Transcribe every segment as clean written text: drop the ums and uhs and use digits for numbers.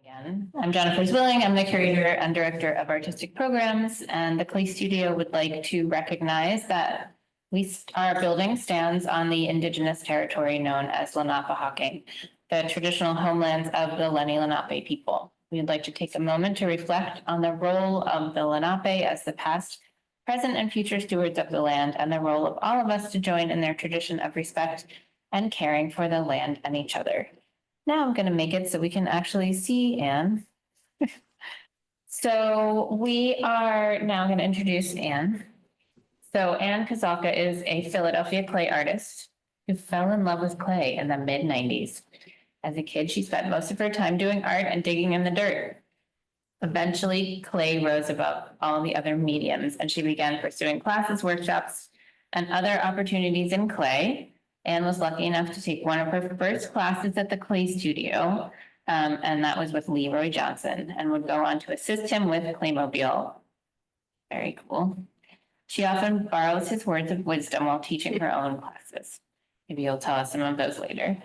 Again, I'm Jennifer Zwilling. I'm the curator and director of artistic programs, and the Clay Studio would like to recognize that our building stands on the indigenous territory known as Lenapehoking, the traditional homelands of the Lenni Lenape people. We'd like to take a moment to reflect on the role of the Lenape as the past, present, and future stewards of the land, and the role of all of us to join in their tradition of respect and caring for the land and each other. Now I'm going to make it so we can actually see Anne. So we are now going to introduce Anne. So Anne Koszalka is a Philadelphia clay artist who fell in love with clay in the mid-90s. As a kid, she spent most of her time doing art and digging in the dirt. Eventually, clay rose above all the other mediums, and she began pursuing classes, workshops, and other opportunities in clay. Anne was lucky enough to take one of her first classes at the Clay Studio, and that was with Leroy Johnson, and would go on to assist him with Claymobile. Very cool. She often borrows his words of wisdom while teaching her own classes. Maybe you'll tell us some of those later.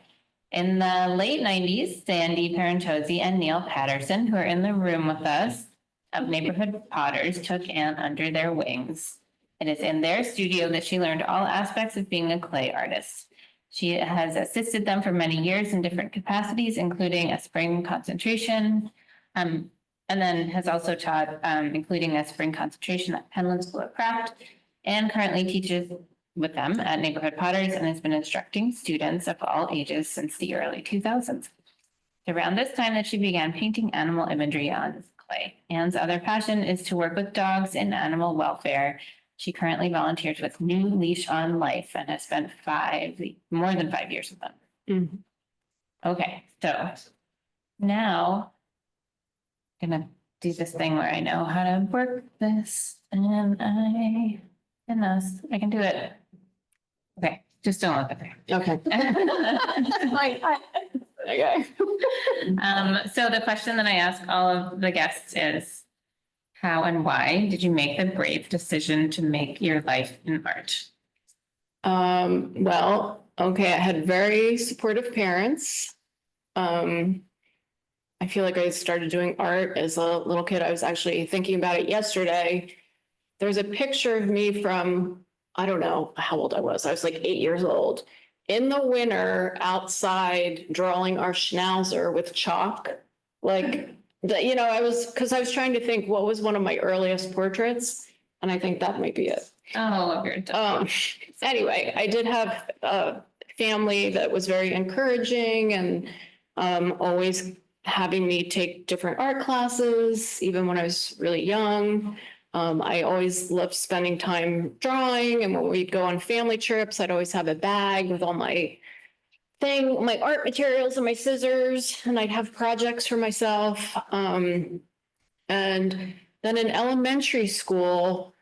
In the late 90s, Sandy Parentozzi and Neil Patterson, who are in the room with us, of Neighborhood Potters, took Anne under their wings. It is in their studio that she learned all aspects of being a clay artist. She has assisted them for many years in different capacities, including a spring concentration, and then has also taught, including a spring concentration at Penland School of Craft, and currently teaches with them at Neighborhood Potters and has been instructing students of all ages since the early 2000s. Around this time that she began painting animal imagery on clay. Anne's other passion is to work with dogs in animal welfare. She currently volunteers with New Leash on Life and has spent more than 5 years with them. Mm-hmm. Okay, so now I'm gonna do this thing where I know how to work this, and I can do it. Okay, just don't look at me. Okay. Okay. So the question that I ask all of the guests is, how and why did you make the brave decision to make your life in art? Well, okay, I had very supportive parents. I feel like I started doing art as a little kid. I was actually thinking about it yesterday. There's a picture of me from, I don't know how old I was. I was like 8 years old. In the winter, outside, drawing our schnauzer with chalk. Like, I was trying to think what was one of my earliest portraits. And I think that might be it. Oh, anyway, I did have a family that was very encouraging and always having me take different art classes, even when I was really young. I always loved spending time drawing, and when we'd go on family trips, I'd always have a bag with all my art materials and my scissors, and I'd have projects for myself. And then in elementary school,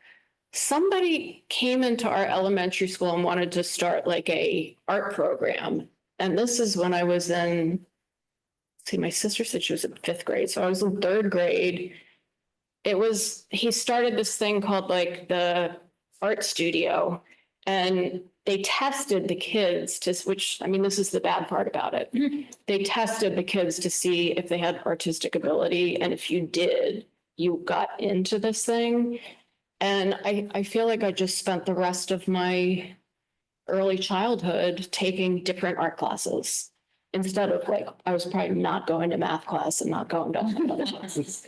somebody came into our elementary school and wanted to start like a art program. And this is when I was in, my sister said she was in 5th grade, so I was in 3rd grade. He started this thing called like the art studio, and they tested the kids this is the bad part about it. They tested the kids to see if they had artistic ability. And if you did, you got into this thing. And I feel like I just spent the rest of my early childhood taking different art classes instead of I was probably not going to math class and not going to other classes.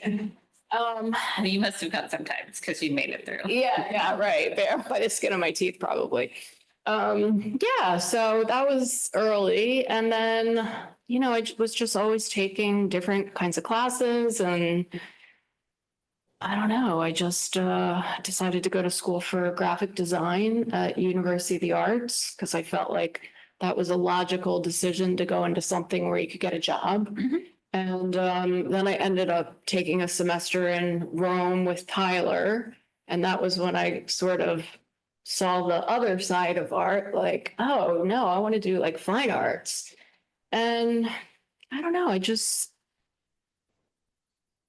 You must have got sometimes because you made it through. Yeah, right. There by the skin of my teeth, probably. So that was early. And then, I was just always taking different kinds of classes, and I don't know, I just decided to go to school for graphic design at University of the Arts because I felt like that was a logical decision to go into something where you could get a job. Mm-hmm. And then I ended up taking a semester in Rome with Tyler. And that was when I sort of saw the other side of art, like, oh, no, I want to do like fine arts. And I don't know,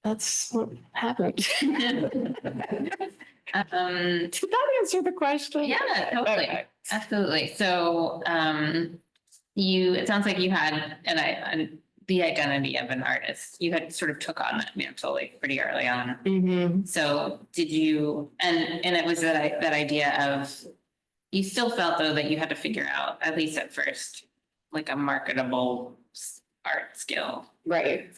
that's what happened. Did that answer the question? Yeah, totally. Okay. Absolutely. So it sounds like you had, and the identity of an artist. You had sort of took on that mantle like pretty early on. Mhm. So did you, and it was that idea of, you still felt though that you had to figure out, at least at first, like a marketable art skill. Right.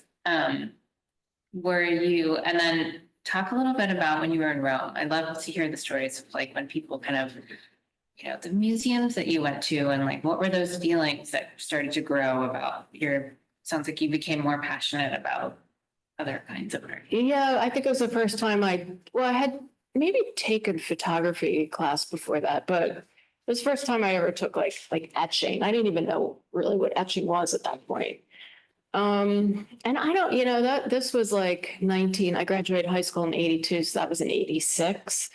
Were you, and then talk a little bit about when you were in Rome. I'd love to hear the stories of like when people kind of, the museums that you went to and like, what were those feelings that started to grow about sounds like you became more passionate about other kinds of art. Yeah, I think it was the first time I had maybe taken photography class before that, but it was the first time I ever took like etching. I didn't even know really what etching was at that point. And I don't, that this was like I graduated high school in 82, so that was in 86.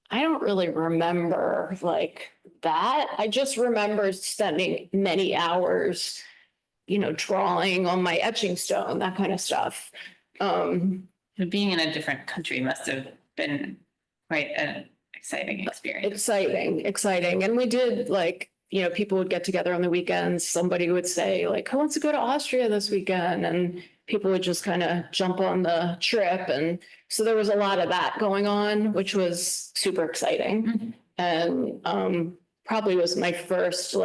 I don't really remember like that. I just remember spending many hours, drawing on my etching stone, that kind of stuff. Being in a different country must have been quite an exciting experience. Exciting. And we did people would get together on the weekends. Somebody would say like, who wants to go to Austria this weekend? And people would just kind of jump on the trip. And so there was a lot of that going on, which was super exciting. Mm-hmm. And probably was my first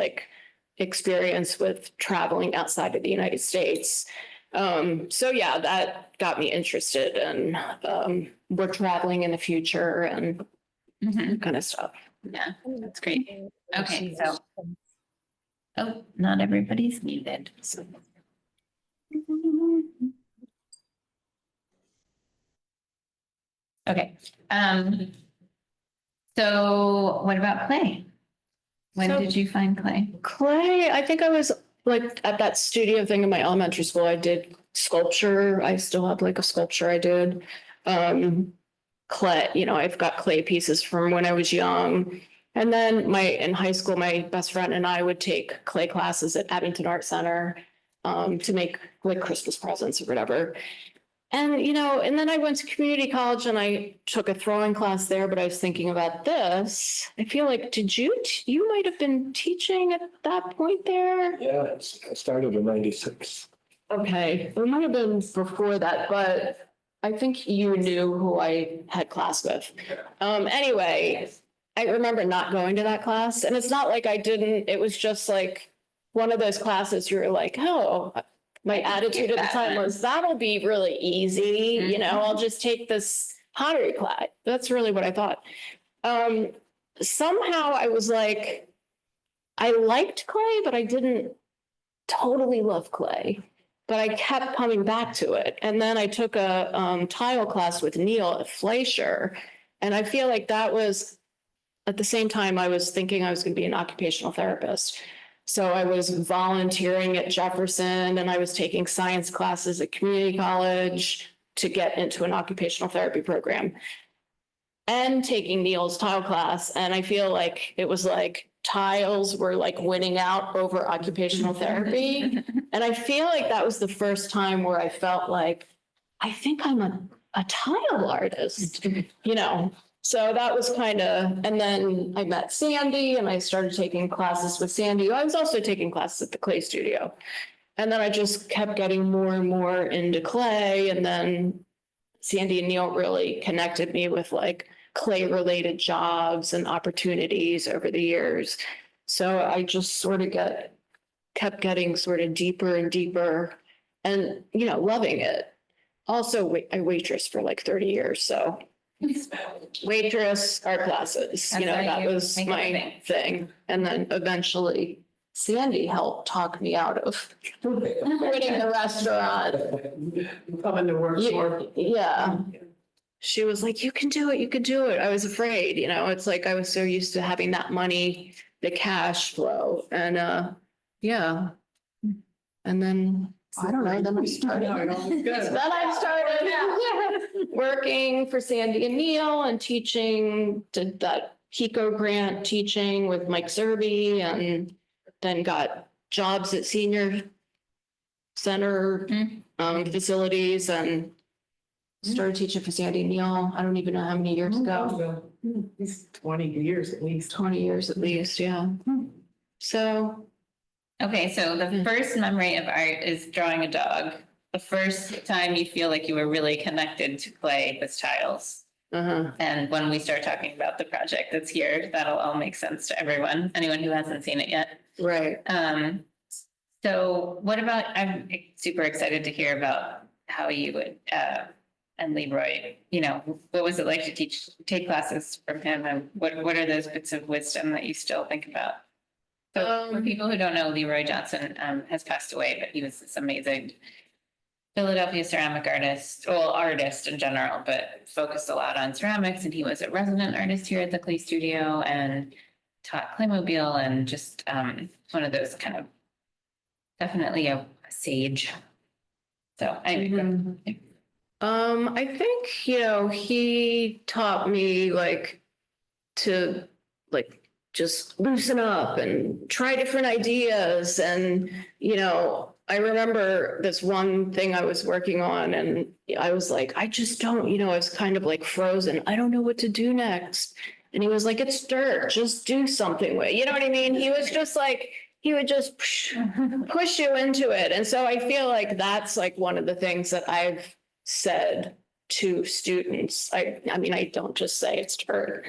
experience with traveling outside of the United States. So yeah, that got me interested in we're traveling in the future and kind of stuff. Yeah, that's great. Okay, so, not everybody's muted. So. Okay. So what about clay? When did you find clay? Clay, I think I was at that studio thing in my elementary school. I did sculpture. I still have a sculpture I did. Clay, I've got clay pieces from when I was young. And then in high school, my best friend and I would take clay classes at Abington Art Center to make Christmas presents or whatever. And, and then I went to community college and I took a throwing class there, but I was thinking about this. I feel like, you might have been teaching at that point there? Yeah, I started in 96. Okay, it might have been before that, but I think you knew who I had class with. Anyway, I remember not going to that class, and it's not like I didn't, it was just one of those classes you're like, oh, my attitude at the time was that'll be really easy. I'll just take this pottery class. That's really what I thought. Somehow I was I liked clay, but I didn't totally love clay. But I kept coming back to it. And then I took a tile class with Neil at Fleischer. And I feel like that was at the same time I was thinking I was going to be an occupational therapist. So I was volunteering at Jefferson and I was taking science classes at community college to get into an occupational therapy program and taking Neil's tile class. And I feel like it was tiles were winning out over occupational therapy. And I feel like that was the first time where I felt I think I'm a tile artist, So that was and then I met Sandy and I started taking classes with Sandy. I was also taking classes at the clay studio. And then I just kept getting more and more into clay. And then Sandy and Neil really connected me with clay related jobs and opportunities over the years. So I just sort of kept getting sort of deeper and deeper and, loving it. Also, I waitress for 30 years. So waitress, art classes, that was my thing. And then eventually Sandy helped talk me out of quitting the restaurant. Coming to work for. Yeah. She was like, you can do it. You can do it. I was afraid, it's I was so used to having that money, the cash flow and, yeah. And then, I don't know, then I started. Then I started working for Sandy and Neil and teaching, did that Pico grant teaching with Mike Zerby and then got jobs at senior center facilities and started teaching for Sandy and Neil. I don't even know how many years ago. It's 20 years at least. 20 years at least, yeah. So. Okay, so the first memory of art is drawing a dog. The first time you feel like you were really connected to clay was Child's. Uh-huh. And when we start talking about the project that's here, that'll all make sense to everyone, anyone who hasn't seen it yet. Right. So what about, I'm super excited to hear about how you would, and Leroy, what was it like to take classes from him? And what are those bits of wisdom that you still think about? So for people who don't know, Leroy Johnson has passed away, but he was this amazing Philadelphia ceramic artist, well, artist in general, but focused a lot on ceramics. And he was a resident artist here at the Clay Studio and taught Claymobile, and just one of those kind of definitely a sage. So anyway. I think, he taught me to just loosen up and try different ideas. And, I remember this one thing I was working on, and I was like, I just don't, I was kind of like frozen. I don't know what to do next. And he was like, it's dirt, just do something with it. You know what I mean? He was just like, he would just push you into it. And so I feel like that's like one of the things that I've said to students. I mean, I don't just say it's dirt.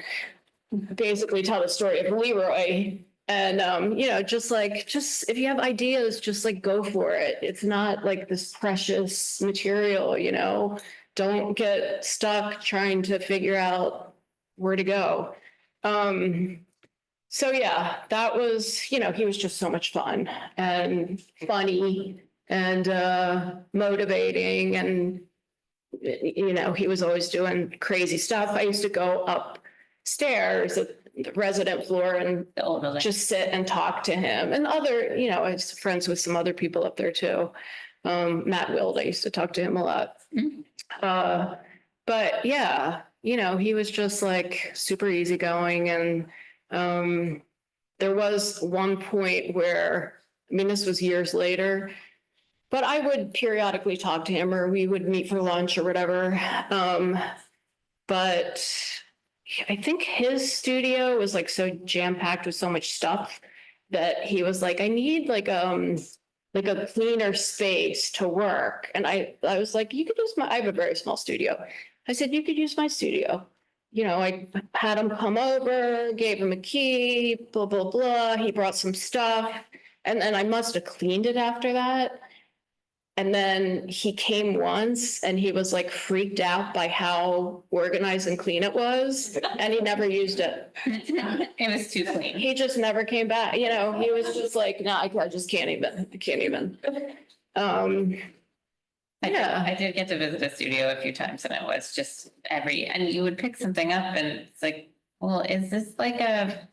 Basically tell the story of Leroy. And, just if you have ideas, just like go for it. It's not like this precious material, don't get stuck trying to figure out where to go. So yeah, that was, he was just so much fun and funny and motivating. And, he was always doing crazy stuff. I used to go upstairs at the resident floor and just sit and talk to him, and other, I was friends with some other people up there too. Matt Wild, I used to talk to him a lot. But yeah, he was just like super easygoing. And there was one point where, I mean, this was years later, but I would periodically talk to him, or we would meet for lunch or whatever. But I think his studio was like so jam-packed with so much stuff that he was like, I need like a cleaner space to work. And I was like, you could use I have a very small studio. I said, you could use my studio. I had him come over, gave him a key, blah, blah, blah. He brought some stuff. And then I must have cleaned it after that. And then he came once and he was like freaked out by how organized and clean it was. And he never used it. It was too clean. He just never came back. He was just like, no, I just can't even. I can't even. I did get to visit a studio a few times, and it was just and you would pick something up and it's like, well, is this like a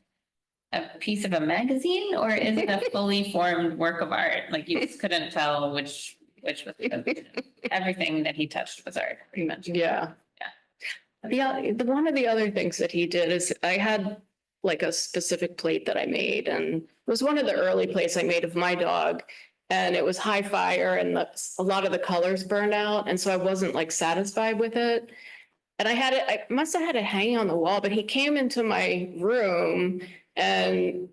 piece of a magazine, or is it a fully formed work of art? Like you just couldn't tell which was everything that he touched was art, pretty much. Yeah. One of the other things that he did is I had like a specific plate that I made, and it was one of the early plates I made of my dog. And it was high fire, and a lot of the colors burned out. And so I wasn't like satisfied with it. And I must have had it hanging on the wall, but he came into my room and,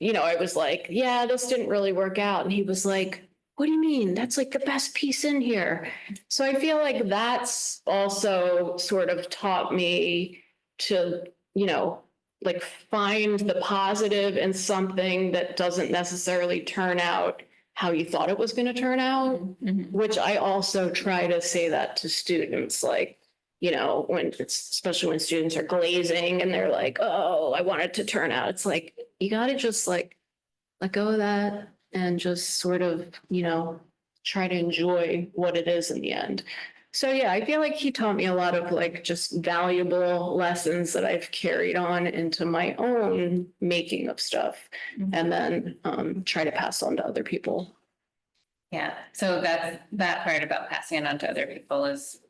I was like, yeah, this didn't really work out. And he was like, what do you mean? That's like the best piece in here. So I feel like that's also sort of taught me to, like find the positive in something that doesn't necessarily turn out how you thought it was going to turn out, which I also try to say that to students, like, especially when students are glazing and they're like, oh, I want it to turn out. It's like, you got to just like, let go of that and just sort of, try to enjoy what it is in the end. So yeah, I feel like he taught me a lot of like just valuable lessons that I've carried on into my own making of stuff, and then try to pass on to other people. Yeah, so that part about passing it on to other people is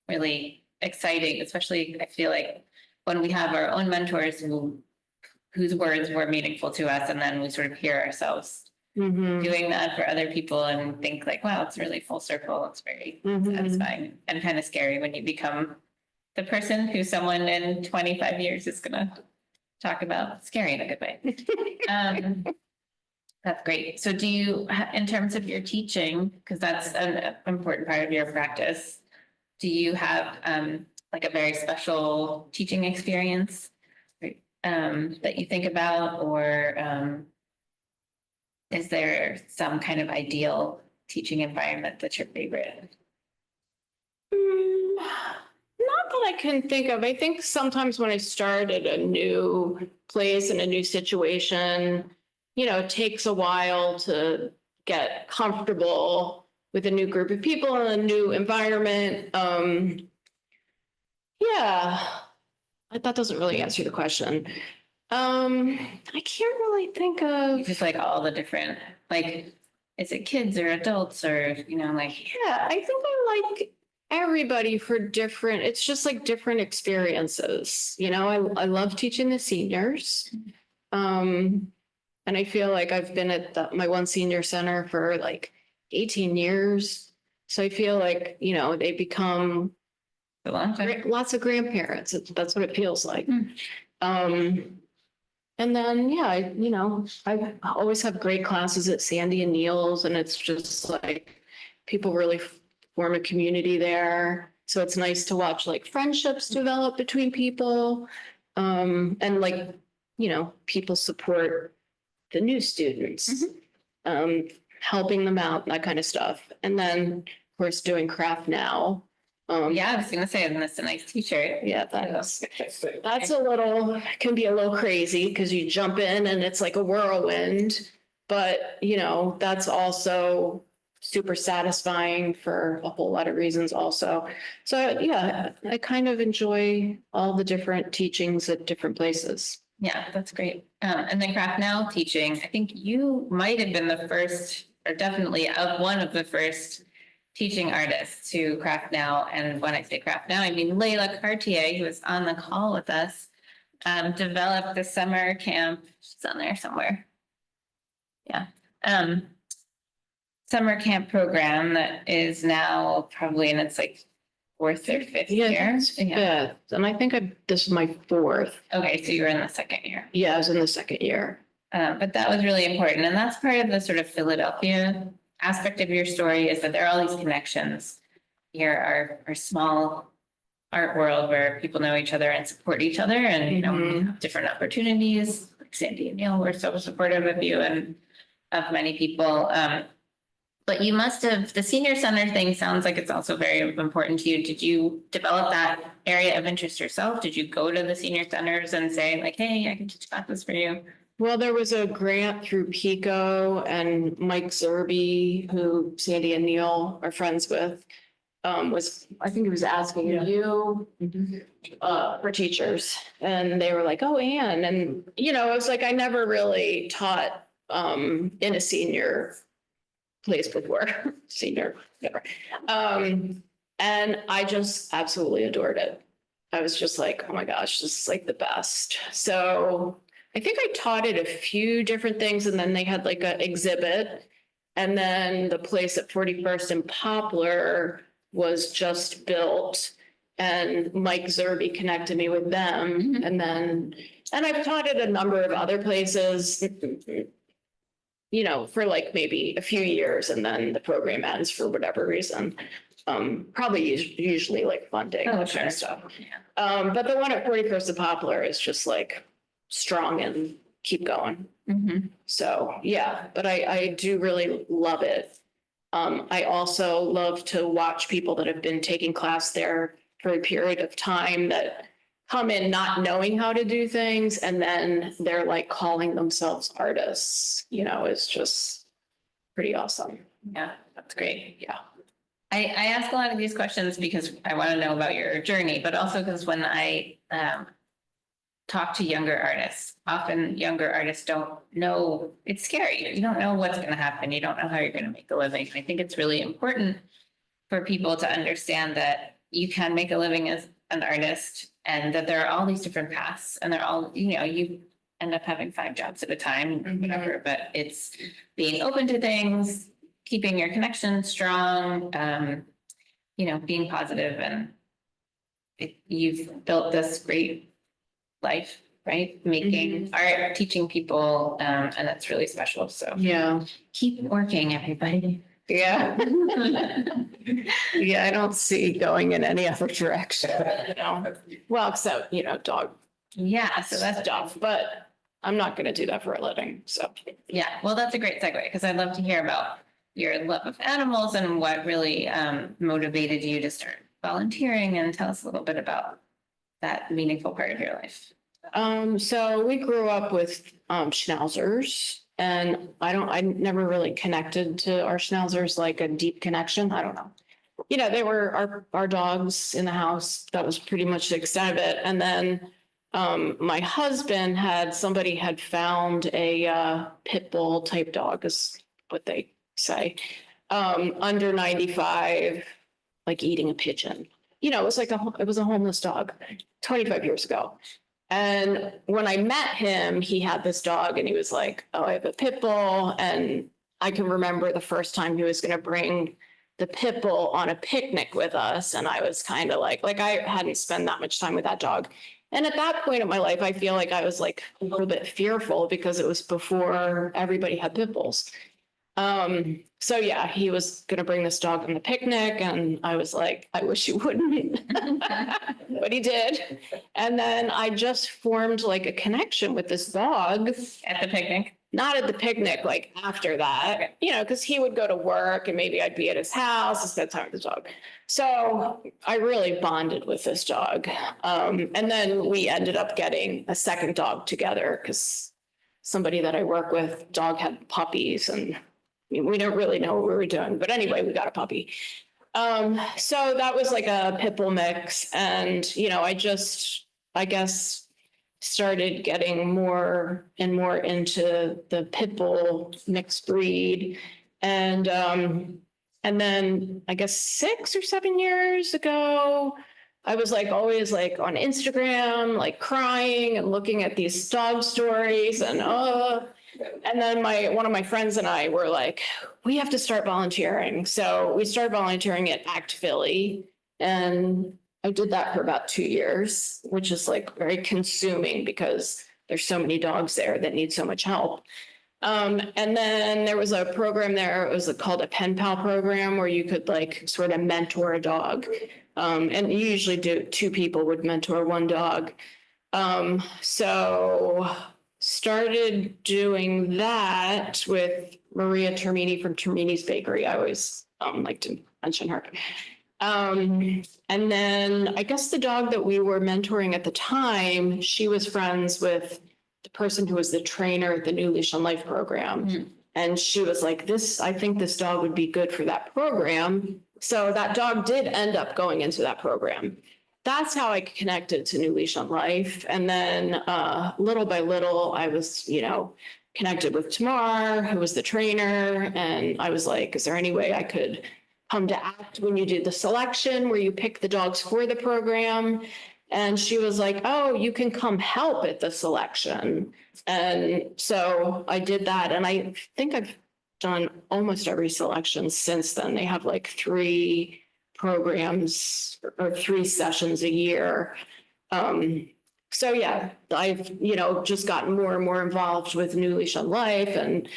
really exciting, especially I feel like when we have our own mentors whose words were meaningful to us, and then we sort of hear ourselves doing that for other people and think like, wow, it's really full circle. It's very satisfying and kind of scary when you become the person who someone in 25 years is going to talk about. Scary in a good way. That's great. So do you, in terms of your teaching, because that's an important part of your practice, do you have like a very special teaching experience that you think about, or is there some kind of ideal teaching environment that's your favorite? Not that I can think of. I think sometimes when I start at a new place in a new situation, it takes a while to get comfortable with a new group of people and a new environment. Yeah, that doesn't really answer the question. I can't really think of. Just like all the different, like, is it kids or adults or, like, Yeah, I think I like everybody for different, it's just like different experiences. I love teaching the seniors. And I feel like I've been at my one senior center for like 18 years. So I feel like, they become a long time? lots of grandparents. That's what it feels like. Hmm. And then, yeah, I always have great classes at Sandy and Neil's, and it's just like people really form a community there. So it's nice to watch like friendships develop between people. And like, people support the new students, helping them out, that kind of stuff. And then, of course, doing craft now. Yeah, I was gonna say, and that's a nice t-shirt. Yeah, that's can be a little crazy because you jump in and it's like a whirlwind. But, that's also super satisfying for a whole lot of reasons also. So, yeah, I kind of enjoy all the different teachings at different places. Yeah, that's great. And then Craft Now teaching, I think you might have been the first, or definitely one of the first teaching artists to Craft Now. And when I say Craft Now, I mean Layla Cartier, who was on the call with us, developed the summer camp. She's on there somewhere. Yeah. Summer camp program that is now probably in its like fourth or fifth year. Yeah, fifth. And I think this is my fourth. Okay, so you're in the second year. Yeah, I was in the second year. But that was really important. And that's part of the sort of Philadelphia aspect of your story, is that there are all these connections. Here, our small art world where people know each other and support each other, and have different opportunities. Like Sandy and Neil were so supportive of you and of many people. But you must have, the senior center thing sounds like it's also very important to you. Did you develop that area of interest yourself? Did you go to the senior centers and say like, hey, I can teach classes for you? Well, there was a grant through PICO, and Mike Zerby, who Sandy and Neil are friends with, I think he was asking you for teachers, and they were like, oh, Anne. And, it was like, I never really taught in a senior place before, senior, whatever. And I just absolutely adored it. I was just like, oh my gosh, this is like the best. So I think I taught it a few different things, and then they had like an exhibit. And then the place at 41st and Poplar was just built, and Mike Zerby connected me with them. And I've taught at a number of other places, for like maybe a few years, and then the program ends for whatever reason. Probably usually like funding kind of stuff. But the one at 41st and Poplar is just like strong and keep going. So yeah, but I do really love it. I also love to watch people that have been taking class there for a period of time that come in not knowing how to do things, and then they're like calling themselves artists. It's just pretty awesome. Yeah, that's great. Yeah. I ask a lot of these questions because I want to know about your journey, but also because when I talk to younger artists, often younger artists don't know, it's scary. You don't know what's going to happen. You don't know how you're going to make a living. I think it's really important for people to understand that you can make a living as an artist, and that there are all these different paths, and they're all, you end up having 5 jobs at a time or whatever, but it's being open to things, keeping your connection strong, being positive, and you've built this great life right? Making art, teaching people, and that's really special. So Yeah. keep working, everybody. Yeah. Yeah, I don't see going in any other direction, you know, well, except, dog Yeah, so that's stuff, but I'm not gonna do that for a living, so. yeah. Well, that's a great segue because I'd love to hear about your love of animals and what really motivated you to start volunteering, and tell us a little bit about that meaningful part of your life. So we grew up with schnauzers, and I never really connected to our schnauzers like a deep connection. I don't know. They were our dogs in the house. That was pretty much the extent of it. And then my husband somebody had found a pit bull type dog, is what they say, under 95, like eating a pigeon. It was it was a homeless dog 25 years ago. And when I met him, he had this dog and he was like, oh, I have a pit bull. And I can remember the first time he was going to bring the pit bull on a picnic with us. And I was kind of like I hadn't spent that much time with that dog. And at that point in my life, I feel like I was like a little bit fearful because it was before everybody had pit bulls. So yeah, he was going to bring this dog on the picnic and I was like, I wish you wouldn't, but he did. And then I just formed like a connection with this dog At the picnic. not at the picnic, like after that, because he would go to work and maybe I'd be at his house and spend time with the dog. So I really bonded with this dog. And then we ended up getting a second dog together because somebody that I work with, dog had puppies, and we don't really know what we were doing. But anyway, we got a puppy. So that was like a pit bull mix. And, I guess, started getting more and more into the pit bull mixed breed. And then I guess 6 or 7 years ago, I was like always like on Instagram, like crying and looking at these dog stories and then one of my friends and I were like, we have to start volunteering. So we started volunteering at Act Philly, and I did that for about 2 years, which is like very consuming because there's so many dogs there that need so much help. And then there was a program there. It was called a pen pal program where you could like sort of mentor a dog. And you usually do 2 people would mentor 1 dog. So started doing that with Maria Termini from Termini's Bakery. I always like to mention her. And then I guess the dog that we were mentoring at the time, she was friends with the person who was the trainer at the New Leash on Life program. Mm. And she was like, I think this dog would be good for that program. So that dog did end up going into that program. That's how I connected to New Leash on Life. And then little by little, I was, connected with Tamar, who was the trainer. And I was like, is there any way I could come to ACT when you do the selection where you pick the dogs for the program? And she was like, oh, you can come help at the selection. And so I did that. And I think I've done almost every selection since then. They have like 3 programs or 3 sessions a year. So yeah, I've, just gotten more and more involved with New Leash on Life and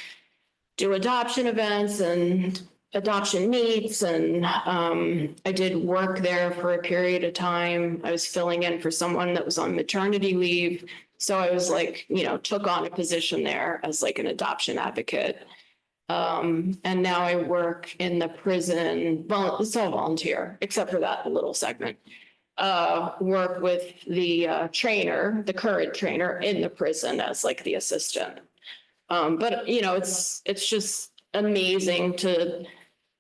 do adoption events and adoption meets. And I did work there for a period of time. I was filling in for someone that was on maternity leave. So I was like, took on a position there as like an adoption advocate. And now I work in the prison. Well, it's all volunteer, except for that little segment. Work with the trainer, the current trainer in the prison as like the assistant. But it's just amazing to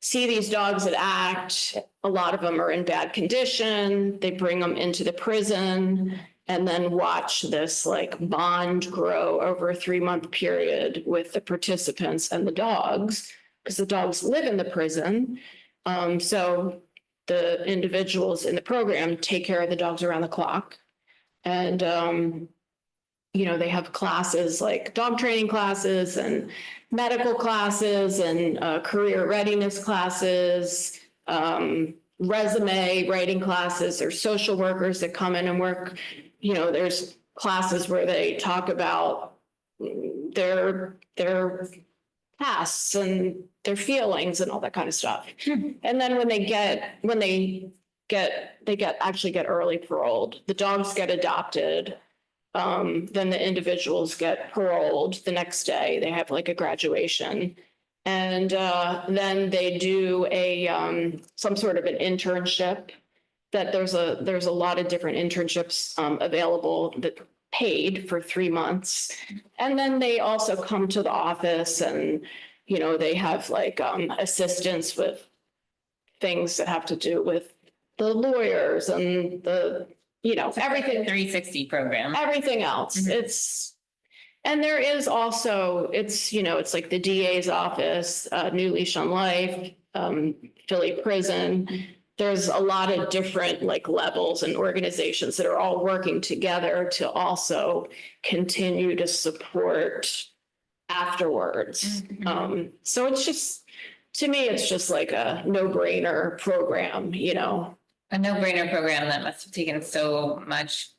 see these dogs that ACT. A lot of them are in bad condition. They bring them into the prison and then watch this like bond grow over a 3-month period with the participants and the dogs, because the dogs live in the prison. So the individuals in the program take care of the dogs around the clock. And, they have classes like dog training classes and medical classes and career readiness classes, resume writing classes. There's social workers that come in and work. There's classes where they talk about their pasts and their feelings and all that kind of stuff. And then when they actually get early paroled, the dogs get adopted. Then the individuals get paroled the next day. They have like a graduation. And then they do some sort of an internship. That there's a lot of different internships available that paid for 3 months. And then they also come to the office and, you know, they have like assistance with things that have to do with the lawyers and the, you know, everything. 360 program. Everything else. And there is also, it's, you know, it's like the DA's office, New Leash on Life, Philly Prison. There's a lot of different like levels and organizations that are all working together to also continue to support afterwards. So it's just, to me, it's just like a no-brainer program, you know. A no-brainer program that must have taken so much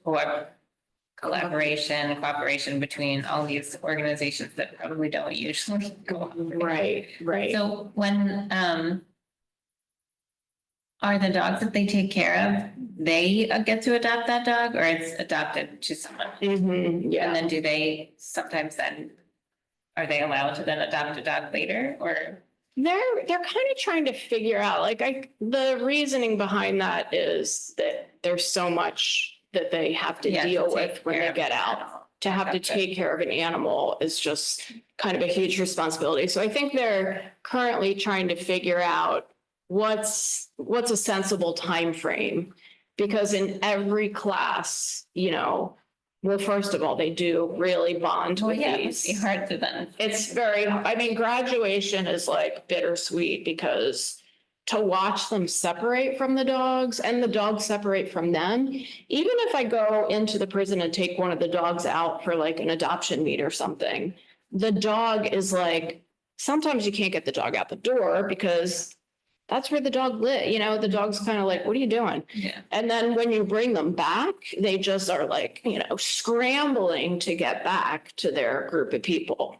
collaboration, cooperation between all these organizations that probably don't usually go. Right. So when, are the dogs that they take care of, they get to adopt that dog, or it's adopted to someone? Yeah. And then do they sometimes then, are they allowed to then adopt a dog later, or? They're kind of trying to figure out, like, the reasoning behind that is that there's so much that they have to deal with when they get out. To have to take care of an animal is just kind of a huge responsibility. So I think they're currently trying to figure out what's a sensible time frame, because in every class, you know, well, first of all, they do really bond with these. It's hard to then. It's very, I mean, graduation is like bittersweet, because to watch them separate from the dogs and the dogs separate from them, even if I go into the prison and take one of the dogs out for like an adoption meet or something, the dog is like, sometimes you can't get the dog out the door because that's where the dog lives. You know, the dog's kind of like, what are you doing? Yeah. And then when you bring them back, they just are like, you know, scrambling to get back to their group of people.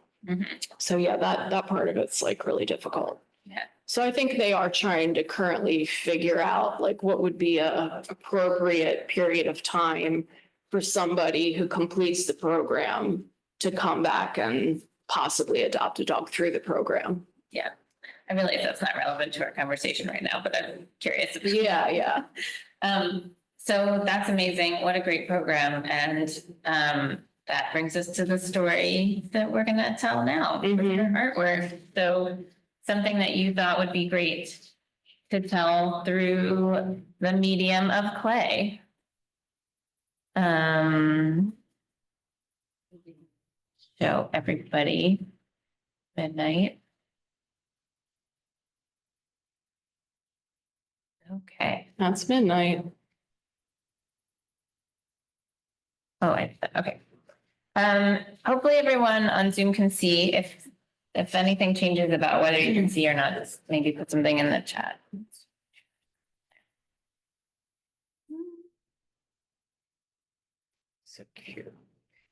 So yeah, that part of it's like really difficult. Yeah. So I think they are trying to currently figure out like what would be a appropriate period of time for somebody who completes the program to come back and possibly adopt a dog through the program. Yeah. I realize that's not relevant to our conversation right now, but I'm curious. Yeah. So that's amazing. What a great program. And that brings us to the story that we're going to tell now with your artwork. So something that you thought would be great to tell through the medium of clay. Show everybody midnight. Okay. That's midnight. Oh, okay. Hopefully everyone on Zoom can see. If anything changes about whether you can see or not, just maybe put something in the chat. So cute. I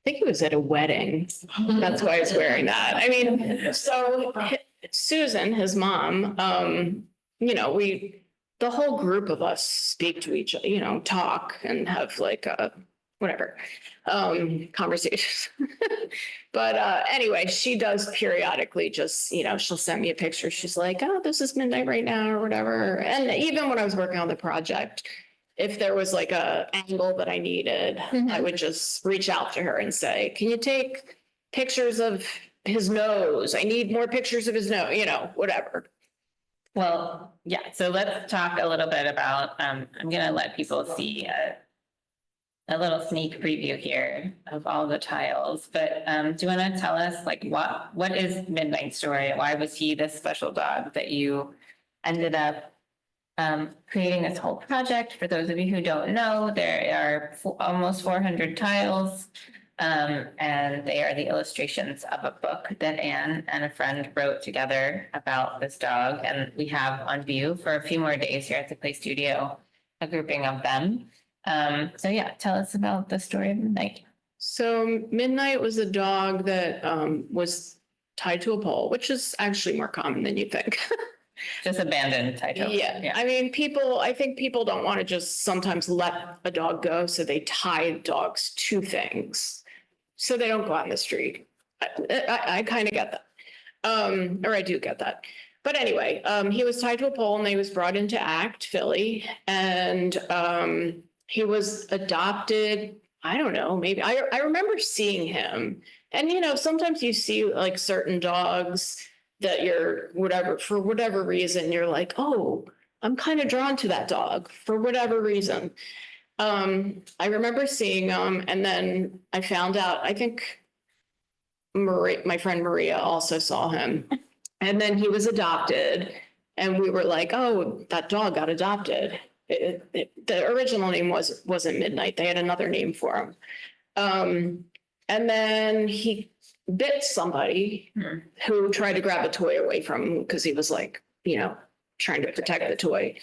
think he was at a wedding. That's why he's wearing that. I mean, so Susan, his mom, you know, the whole group of us speak to each other, you know, talk and have like whatever, conversations. But anyway, she does periodically just, you know, she'll send me a picture. She's like, oh, this is midnight right now or whatever. And even when I was working on the project, if there was like a angle that I needed, I would just reach out to her and say, can you take pictures of his nose? I need more pictures of his nose, you know, whatever. Well, yeah, so let's talk a little bit about, I'm going to let people see a little sneak preview here of all the tiles, but do you want to tell us like what is Midnight Story? Why was he this special dog that you ended up creating this whole project? For those of you who don't know, there are almost 400 tiles, and they are the illustrations of a book that Anne and a friend wrote together about this dog, and we have on view for a few more days here at the Play Studio, a grouping of them. So yeah, tell us about the story of Midnight. So Midnight was a dog that was tied to a pole, which is actually more common than you think. Just abandoned title. Yeah, I mean, I think people don't want to just sometimes let a dog go, so they tie dogs to things. So they don't go out in the street. I kind of get that. Or I do get that. But anyway, he was tied to a pole and he was brought into ACT Philly, and he was adopted. I don't know, maybe I remember seeing him. And sometimes you see like certain dogs that you're whatever, for whatever reason, you're like, oh, I'm kind of drawn to that dog for whatever reason. I remember seeing him, and then I found out, I think my friend Maria also saw him. And then he was adopted, and we were like, oh, that dog got adopted. The original name wasn't Midnight. They had another name for him. And then he bit somebody who tried to grab a toy away from him because he was like, trying to protect the toy.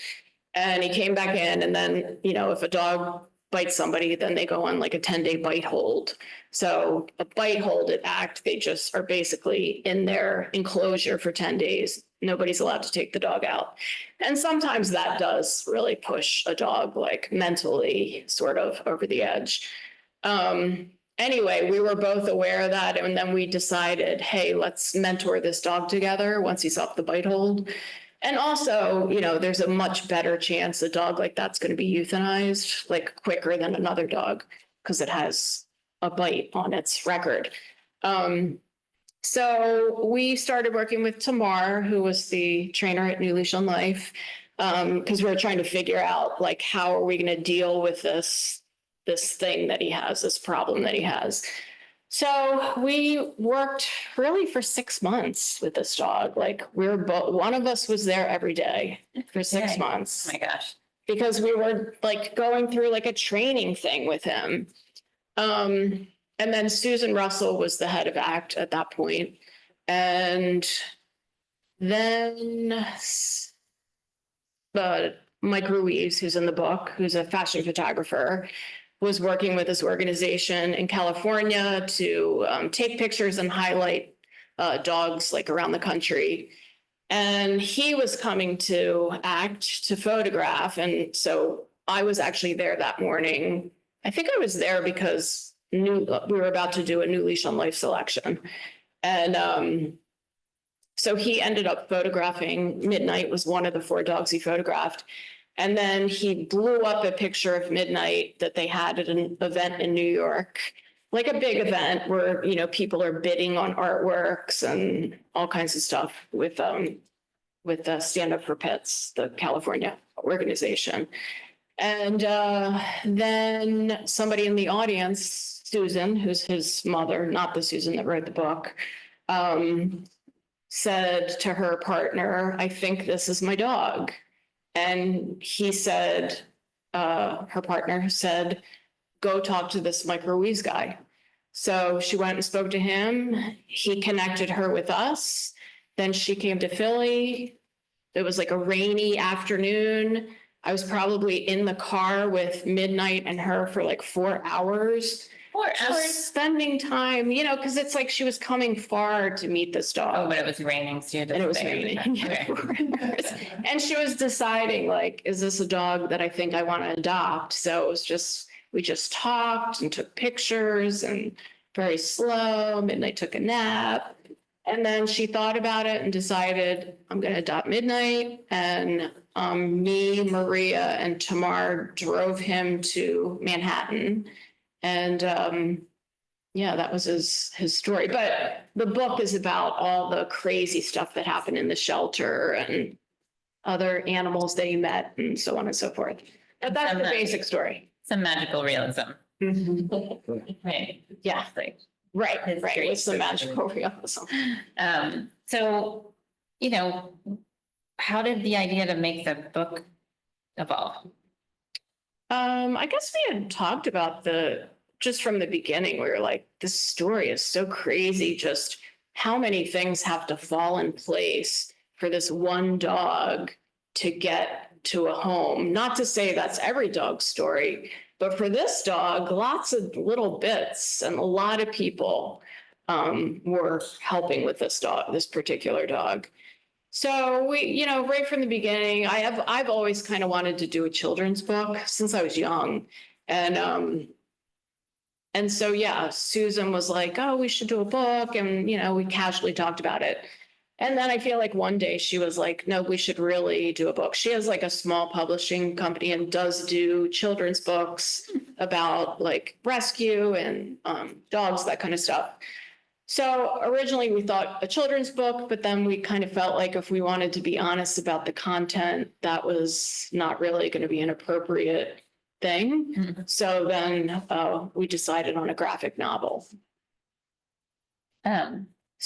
And he came back in, and then, if a dog bites somebody, then they go on like a 10-day bite hold. So a bite hold at ACT, they just are basically in their enclosure for 10 days. Nobody's allowed to take the dog out. And sometimes that does really push a dog like mentally sort of over the edge. Anyway, we were both aware of that. And then we decided, hey, let's mentor this dog together once he's off the bite hold. And also, there's a much better chance a dog like that's going to be euthanized like quicker than another dog because it has a bite on its record. So we started working with Tamar, who was the trainer at New Leash on Life, because we were trying to figure out like how are we going to deal with this thing that he has, this problem that he has. So we worked really for 6 months with this dog. Like one of us was there every day for 6 months. Oh my gosh. Because we were like going through like a training thing with him. And then Susan Russell was the head of ACT at that point. And then Mike Ruiz, who's in the book, who's a fashion photographer, was working with this organization in California to take pictures and highlight dogs like around the country. And he was coming to ACT to photograph. And so I was actually there that morning. I think I was there because we were about to do a New Leash on Life selection. And so he ended up photographing Midnight, was one of the 4 dogs he photographed. And then he blew up a picture of Midnight that they had at an event in New York, like a big event where, people are bidding on artworks and all kinds of stuff with Stand Up for Pets, the California organization. And then somebody in the audience, Susan, who's his mother, not the Susan that wrote the book, said to her partner, I think this is my dog. And he said, her partner said, go talk to this Mike Ruiz guy. So she went and spoke to him. He connected her with us. Then she came to Philly. It was like a rainy afternoon. I was probably in the car with Midnight and her for like 4 hours. 4 hours? Spending time, because it's like she was coming far to meet this dog. Oh, but it was raining, so you had to And it was stay. raining. Okay. And she was deciding like, is this a dog that I think I want to adopt? So it was just, we just talked and took pictures and very slow. Midnight took a nap. And then she thought about it and decided, I'm going to adopt Midnight. And me, Maria, and Tamar drove him to Manhattan. And that was his story. But the book is about all the crazy stuff that happened in the shelter and other animals that he met and so on and so forth. But that's the basic story. Some magical realism. Right. Yeah. Like, Right. History. It's the magical realism. so, how did the idea to make the book evolve? I guess we had talked about just from the beginning, we were like, this story is so crazy, just how many things have to fall in place for this one dog to get to a home. Not to say that's every dog's story, But for this dog, lots of little bits and a lot of people were helping with this dog, this particular dog. So we, right from the beginning, I've always kind of wanted to do a children's book since I was young. And so, yeah, Susan was like, oh, we should do a book. And, we casually talked about it. And then I feel like one day she was like, no, we should really do a book. She has like a small publishing company and does do children's books about like rescue and dogs, that kind of stuff. So originally we thought a children's book, but then we kind of felt like if we wanted to be honest about the content, that was not really going to be an appropriate thing. Mm-hmm. So then we decided on a graphic novel.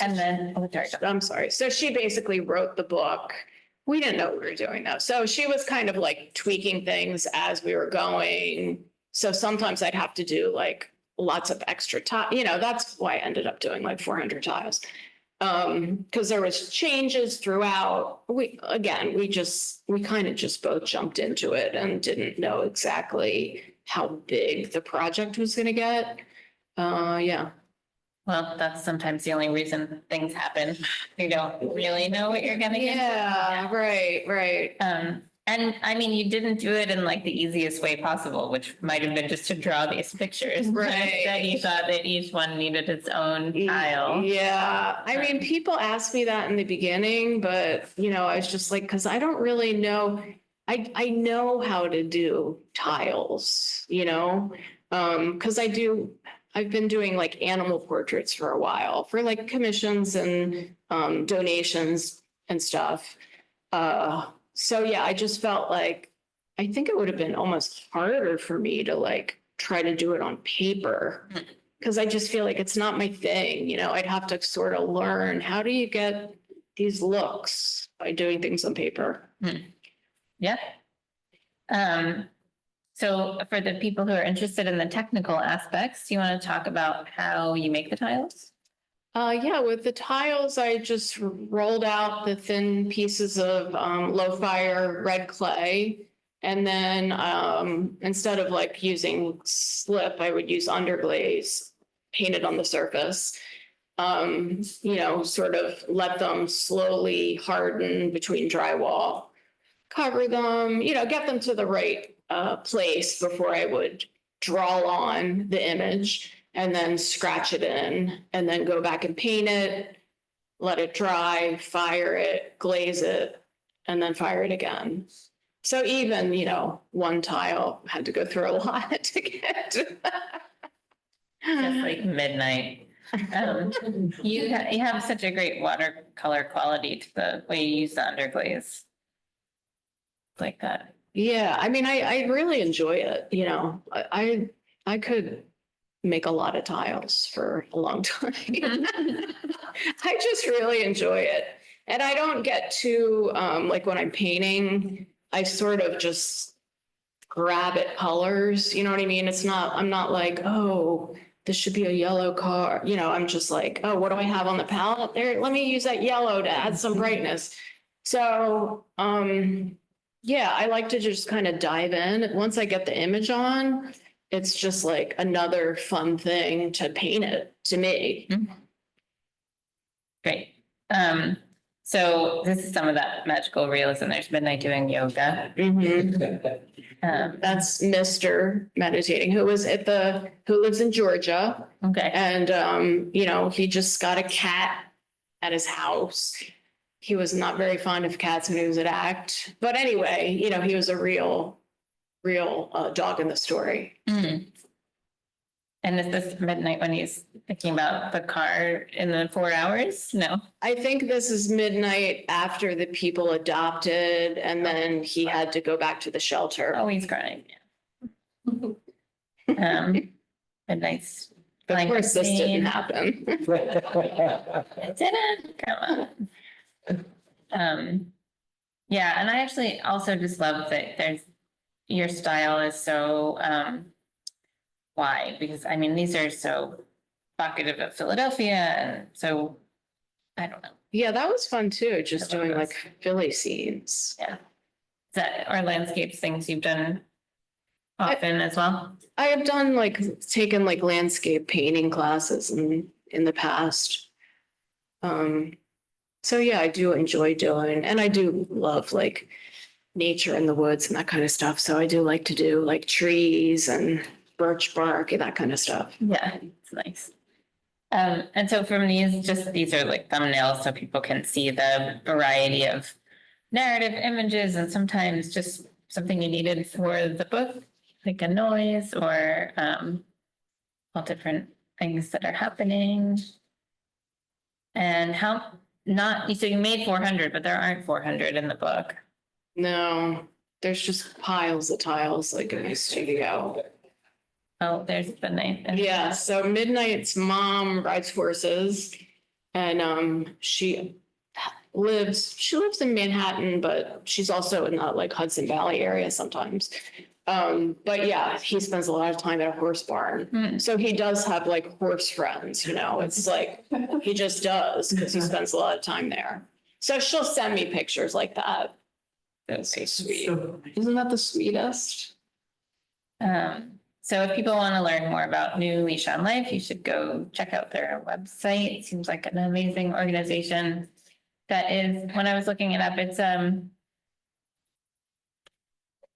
And then, sorry. I'm sorry. So she basically wrote the book. We didn't know what we were doing though. So she was kind of like tweaking things as we were going. So sometimes I'd have to do like lots of extra time. That's why I ended up doing like 400 tiles. Because there was changes throughout. We kind of just both jumped into it and didn't know exactly how big the project was going to get. Yeah. Well, that's sometimes the only reason things happen. You don't really know what you're gonna get. Yeah, right. And I mean, you didn't do it in like the easiest way possible, which might have been just to draw these pictures. Right. Instead, you thought that each one needed its own tile. Yeah. I mean, people asked me that in the beginning, but I was just like, because I don't really know. I know how to do tiles, because I've been doing like animal portraits for a while for like commissions and donations and stuff. So yeah, I just felt like I think it would have been almost harder for me to like try to do it on paper because I just feel like it's not my thing. I'd have to sort of learn how do you get these looks by doing things on paper. Yeah. So for the people who are interested in the technical aspects, do you want to talk about how you make the tiles? Yeah, with the tiles, I just rolled out the thin pieces of low fire red clay. And then instead of like using slip, I would use underglaze painted on the surface. Sort of let them slowly harden between drywall, cover them, get them to the right place before I would draw on the image and then scratch it in and then go back and paint it, let it dry, fire it, glaze it, and then fire it again. So even, one tile had to go through a lot to get. Just like midnight. You have such a great watercolor quality to the way you use the underglaze. Like that. Yeah, I mean, I really enjoy it. I could make a lot of tiles for a long time. I just really enjoy it. And I don't get too, like when I'm painting, I sort of just grab at colors. You know what I mean? I'm not like, oh, this should be a yellow car. I'm just like, oh, what do I have on the palette there? Let me use that yellow to add some brightness. So, yeah, I like to just kind of dive in. Once I get the image on, it's just like another fun thing to paint it to me. Great. So this is some of that magical realism. There's Midnight doing yoga. That's Mr. Meditating, who lives in Georgia. Okay. And, he just got a cat at his house. He was not very fond of cats when he was at ACT. But anyway, he was a real dog in the story. And is this midnight when he's thinking about the car in the 4 hours? No. I think this is midnight after the people adopted, and then he had to go back to the shelter. Oh, he's crying. Midnight's. Of course, this didn't happen. It didn't. Come on. Yeah, and I actually also just love that your style is so wide, because I mean these are so evocative of Philadelphia, and so I don't know. Yeah, that was fun too, just doing those. like Philly scenes. Yeah. Is that or landscapes things you've done often as well? I have done taken landscape painting classes in the past. So yeah, I do enjoy doing, and I do love nature in the woods and that kind of stuff. So I do like to do trees and birch bark and that kind of stuff. Yeah, it's nice. And so from these are like thumbnails so people can see the variety of narrative images and sometimes just something you needed for the book, like a noise or all different things that are happening. And so you made 400, but there aren't 400 in the book. No, there's just piles of tiles in my studio. Oh, there's the name. Yeah, so Midnight's mom rides horses and she lives in Manhattan, but she's also in the Hudson Valley area sometimes. But yeah, he spends a lot of time at a horse barn. So he does have horse friends, it's he just does because he spends a lot of time there. So she'll send me pictures like that. That's so sweet. Isn't that the sweetest? So if people want to learn more about New Leash on Life, you should go check out their website. It seems like an amazing organization. That is, when I was looking it up, it's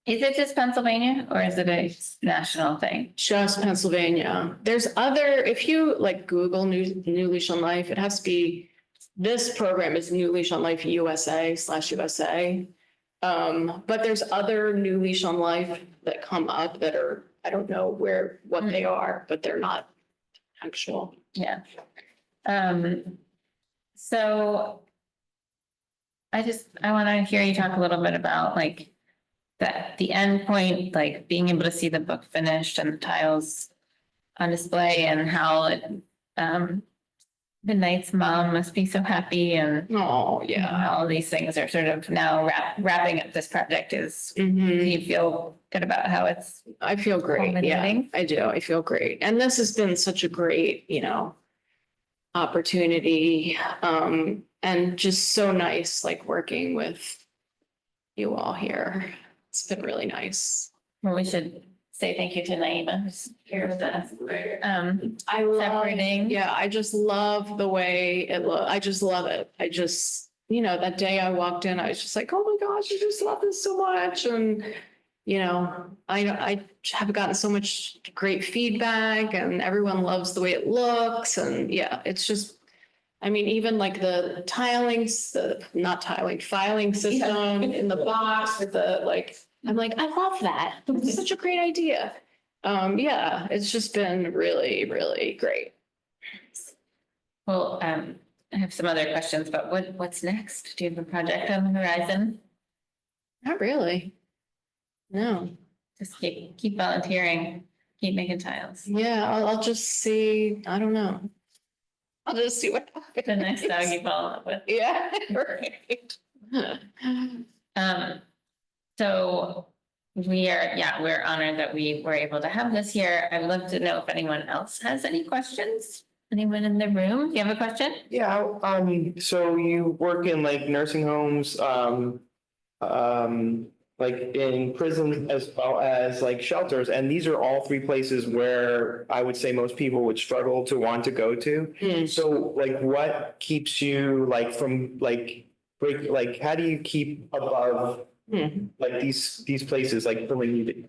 is it just Pennsylvania or is it a national thing? Just Pennsylvania. There's if you Google New Leash on Life, it has to be, this program is New Leash on Life USA/USA. But there's other New Leash on Life that come up that are, I don't know what they are, but they're not actual. Yeah. So I want to hear you talk a little bit about the end point, being able to see the book finished and the tiles on display and how Midnight's mom must be so happy and Oh, yeah. all these things are sort of now wrapping up this project do you feel good about how it's I feel great. Yeah, culminating? I do. I feel great. And this has been such a great, opportunity. And just so nice, working with you all here. It's been really nice. Well, we should say thank you to Naima, who's here with us. I love, Separating. yeah, I just love the way it looks. I just love it. I just, that day I walked in, I was just like, oh my gosh, I just love this so much. And, I have gotten so much great feedback and everyone loves the way it looks. And yeah, it's just, even the filing system in the box with I'm I love that. It's such a great idea. Yeah, it's just been really, really great. Well, I have some other questions, but what's next? Do you have a project on the horizon? Not really. No. Just keep volunteering, keep making tiles. Yeah, I'll just see. I don't know. I'll just see what happens. The next dog you follow up with. Yeah, right. So we're honored that we were able to have this here. I'd love to know if anyone else has any questions. Anyone in the room? Do you have a question? Yeah, so you work in nursing homes, in prisons as well as shelters, and these are all three places where I would say most people would struggle to want to go to. So what keeps you from how do you keep above these places feeling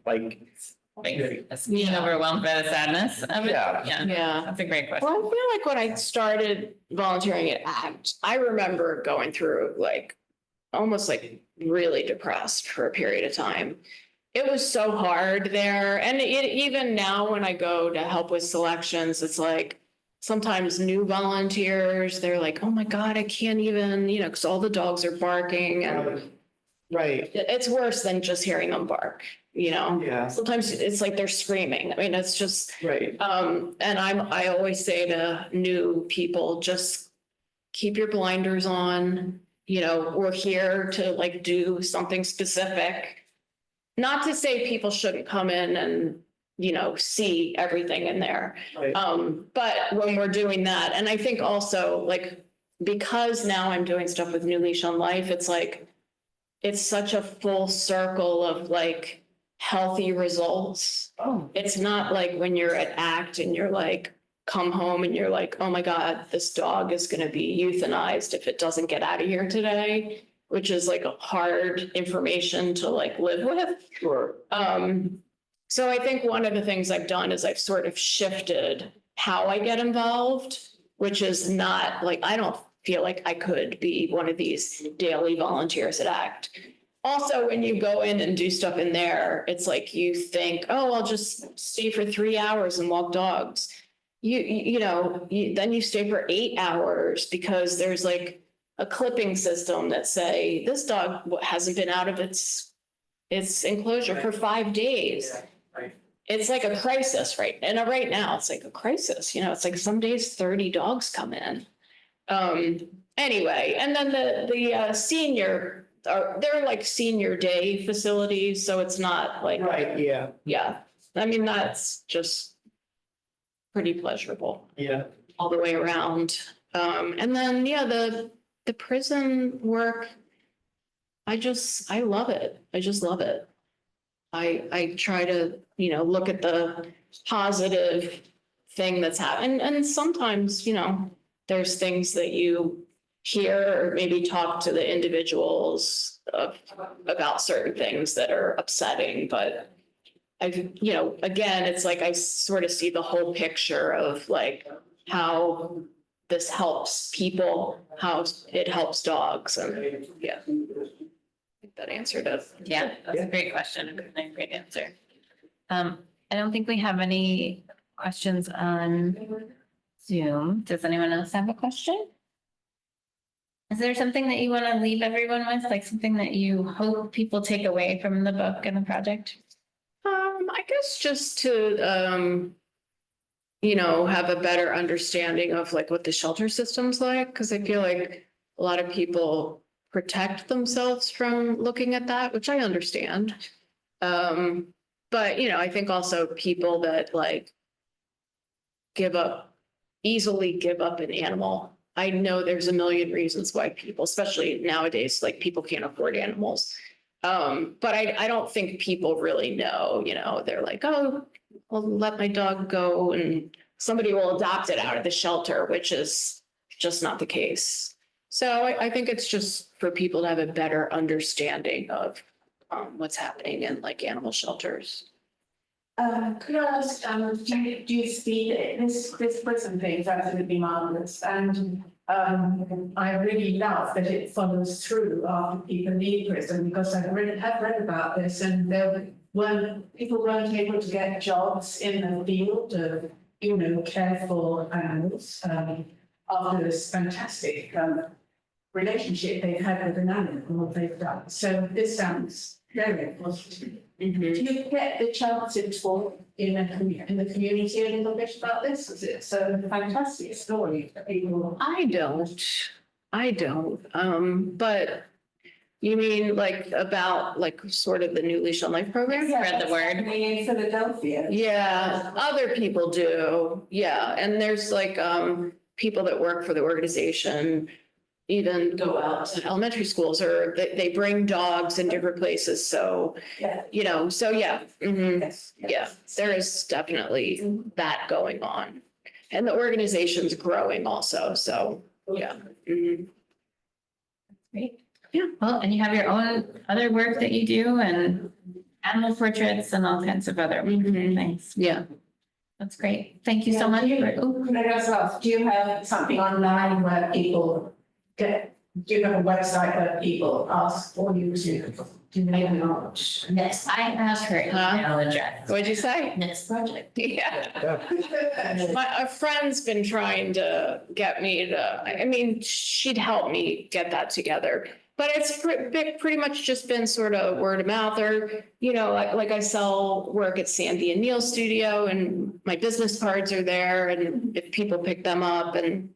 Being overwhelmed by the sadness of it? Yeah. Yeah. That's a great question. Well, I feel when I started volunteering at ACT, I remember going through almost really depressed for a period of time. It was so hard there. And even now when I go to help with selections, it's sometimes new volunteers, they're oh my God, I can't even, because all the dogs are barking and right. It's worse than just hearing them bark, Yeah. Sometimes it's they're screaming. It's just, Right. and I always say to new people, just keep your blinders on, we're here to do something specific. Not to say people shouldn't come in and, see everything in there. Right. But when we're doing that, and I think also because now I'm doing stuff with New Leash on Life, it's it's such a full circle of healthy results. Oh. It's not like when you're at ACT and you're like, come home and you're like, oh my God, this dog is going to be euthanized if it doesn't get out of here today, which is like a hard information to like live with. Sure. So I think one of the things I've done is I've sort of shifted how I get involved, which is not like, I don't feel like I could be one of these daily volunteers at ACT. Also, when you go in and do stuff in there, it's like you think, oh, I'll just stay for 3 hours and walk dogs. Then you stay for 8 hours because there's like a clipping system that say this dog hasn't been out of its enclosure for 5 days. Right. It's like a crisis, right? And right now it's like a crisis, it's like some days 30 dogs come in. Anyway, and then the senior, they're like senior day facilities, so it's not like. Right, yeah, Yeah, I mean, that's just pretty pleasurable yeah. all the way around. And then, yeah, the prison work, I love it. I just love it. I try to, look at the positive thing that's happened. And sometimes, there's things that you hear or maybe talk to the individuals about certain things that are upsetting, but again, it's like I sort of see the whole picture of like how this helps people, how it helps dogs, and yeah. I think that answered it. Yeah, that's a great question and a great answer. I don't think we have any questions on Zoom. Does anyone else have a question? Is there something that you want to leave everyone with, like something that you hope people take away from the book and the project? I guess just to, have a better understanding of like what the shelter system's like, because I feel like a lot of people protect themselves from looking at that, which I understand. But, I think also people that like easily give up an animal. I know there's a million reasons why people, especially nowadays, like people can't afford animals. But I don't think people really know, they're like, oh, I'll let my dog go and somebody will adopt it out of the shelter, which is just not the case. So I think it's just for people to have a better understanding of what's happening in like animal shelters. Could I ask, do you see this prison thing is absolutely marvelous, and I really love that it follows through after people leave prison, because have read about this, and people weren't able to get jobs in the field of care for animals after this fantastic relationship they've had with an animal and what they've done. So this sounds very positive. Mm-hmm. Do you get the chance to talk in the community a little bit about this? It's a fantastic story for people. I don't. But you mean like about like sort of the new Leash on Life program? Spread the word. In Philadelphia. Yeah, other people do. Yeah, and there's like people that work for the organization even go out to elementary schools, or they bring dogs in different places. So, Yeah. so yeah. Mhm. Yes. Yeah, there is definitely that going on. And the organization's growing also. So, yeah. Mhm. Great. Yeah. Well, and you have your own other work that you do and animal portraits and all kinds of other things. Yeah. That's great. Thank you so much. Could I just ask, do you have something online where people do you have a website where people ask for you to do maybe not? Yes, I have her email address. What'd you say? Next project. Yeah. Yeah. A friend's been trying to get me to, she'd help me get that together. But it's pretty much just been sort of word of mouth, or, like I sell work at Sandy and Neil Studio, and my business cards are there, and if people pick them up and,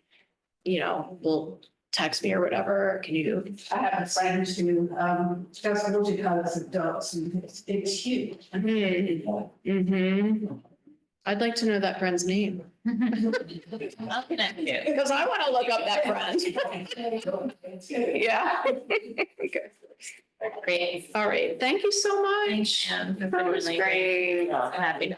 will text me or whatever, can you? I have a friend who does watercolors of dogs, and it's huge. Mm-hmm. I'd like to know that friend's name, I'll connect you. because I want to look up that friend. Yeah. Okay. Great. All right, thank you so much. Thanks, Anne. That was great. So happy.